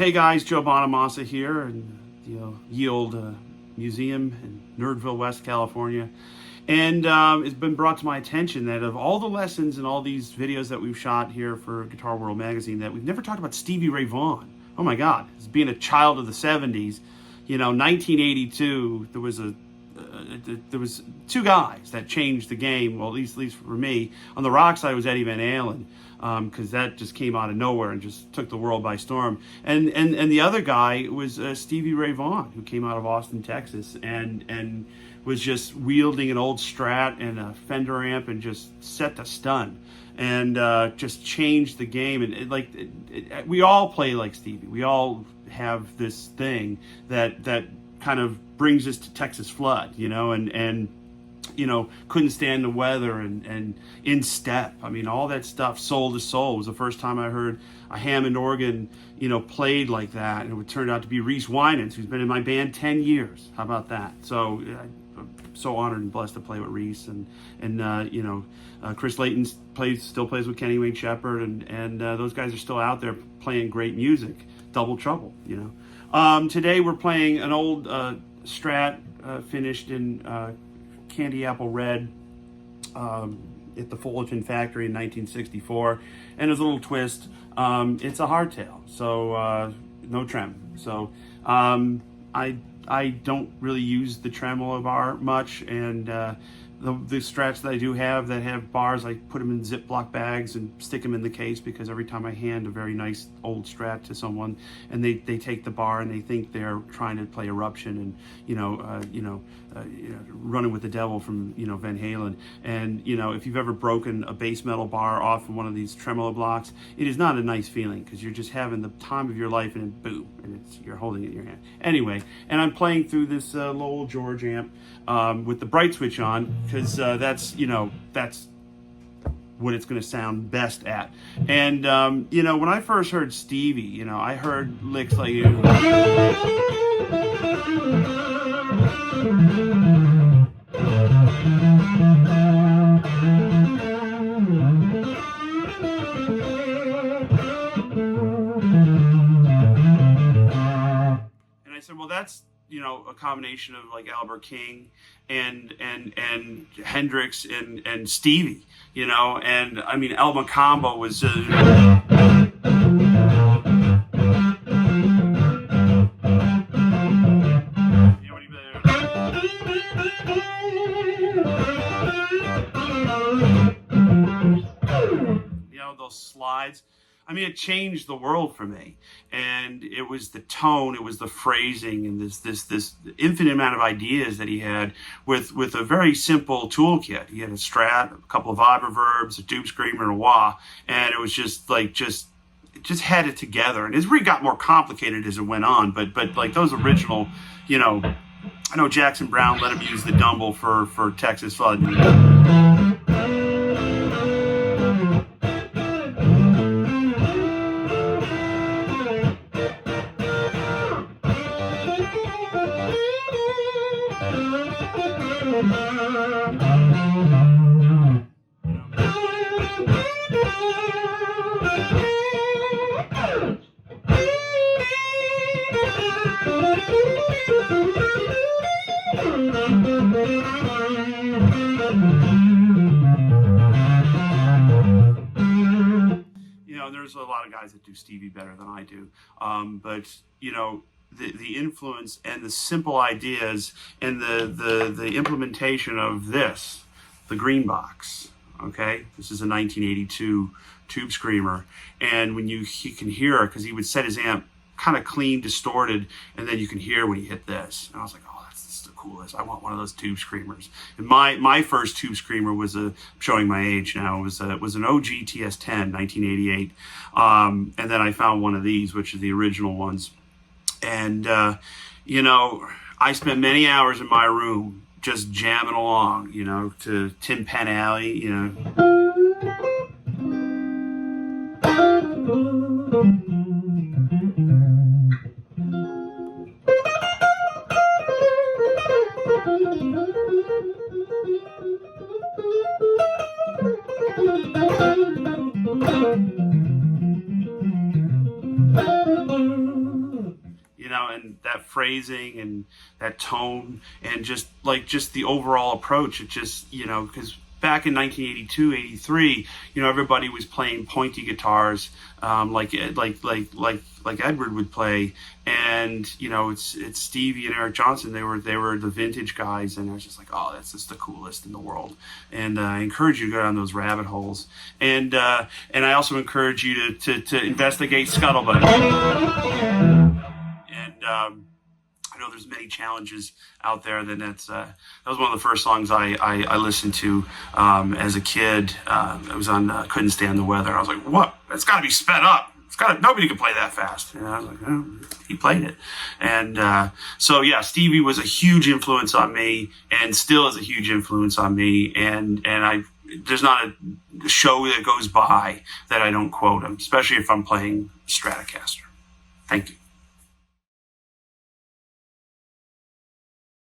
Hey guys, Joe Bonamassa here in the Yield Museum in Nerdville, West California. And it's been brought to my attention that of all the lessons and all these videos that we've shot here for Guitar World magazine, that we've never talked about Stevie Ray Vaughan. Oh my God, as being a child of the 70s, 1982, there was two guys that changed the game, well, at least for me. On the rock side was Eddie Van Halen, because that just came out of nowhere and just took the world by storm. And the other guy was Stevie Ray Vaughan, who came out of Austin, Texas, and was just wielding an old Strat and a Fender amp and just set the stun, and just changed the game. And we all play like Stevie. We all have this thing that kind of brings us to Texas flood, and couldn't stand the weather and in step. I mean, all that stuff, soul to soul, was the first time I heard a Hammond organ, played like that. And it turned out to be Reese Winans, who's been in my band 10 years. How about that? So I'm so honored and blessed to play with Reese, and Chris Layton still plays with Kenny Wayne Shepherd, and those guys are still out there playing great music. Double trouble, Today we're playing an old Strat finished in candy apple red at the Fullerton factory in 1964, and there's a little twist. It's a hardtail, so no trem. So I don't really use the tremolo bar much, and the Strats that I do have that have bars, I put them in Ziploc bags and stick them in the case, because every time I hand a very nice old Strat to someone and they take the bar and they think they're trying to play Eruption and Running with the Devil from Van Halen, and if you've ever broken a bass metal bar off of one of these tremolo blocks, it is not a nice feeling, because you're just having the time of your life, and then boom, and you're holding it in your hand. Anyway, and I'm playing through this Lowell George amp with the bright switch on, because that's what it's going to sound best at. And when I first heard Stevie, I heard licks like well, that's a combination of like Albert King and Hendrix and Stevie, and I mean El Macambo was those slides. I mean, it changed the world for me, and it was the tone, it was the phrasing, and this infinite amount of ideas that he had with a very simple toolkit. He had a Strat, a couple of vibroverbs, a tube screamer, and a wah, and it was just had it together. And it really got more complicated as it went on, but like those original, I know Jackson Browne let him use the Dumble for Texas Flood. There's a lot of guys that do Stevie better than I do, but the influence and the simple ideas and the implementation of this, the green box. Okay, this is a 1982 tube screamer, and when you can hear, because he would set his amp kind of clean, distorted, and then you can hear when he hit this, and I was like, oh, that's the coolest. I want one of those tube screamers. And my first tube screamer was showing my age now, was an OG TS10 1988, and then I found one of these, which are the original ones, and I spent many hours in my room just jamming along, to Tin Pan Alley, and that phrasing and that tone and just the overall approach. It just, because back in 1982, 83, everybody was playing pointy guitars, like Edward would play, and it's Stevie and Eric Johnson. They were the vintage guys, and I was just like, oh, that's just the coolest in the world. And I encourage you to go down those rabbit holes, and I also encourage you to investigate Scuttlebutt. And I know there's many challenges out there. Then that was one of the first songs I listened to as a kid. It was on Couldn't Stand the Weather. I was like, what? It's got to be sped up. Nobody can play that fast. And I was like, oh, he played it. And so yeah, Stevie was a huge influence on me, and still is a huge influence on me. And there's not a show that goes by that I don't quote him, especially if I'm playing Stratocaster. Thank you.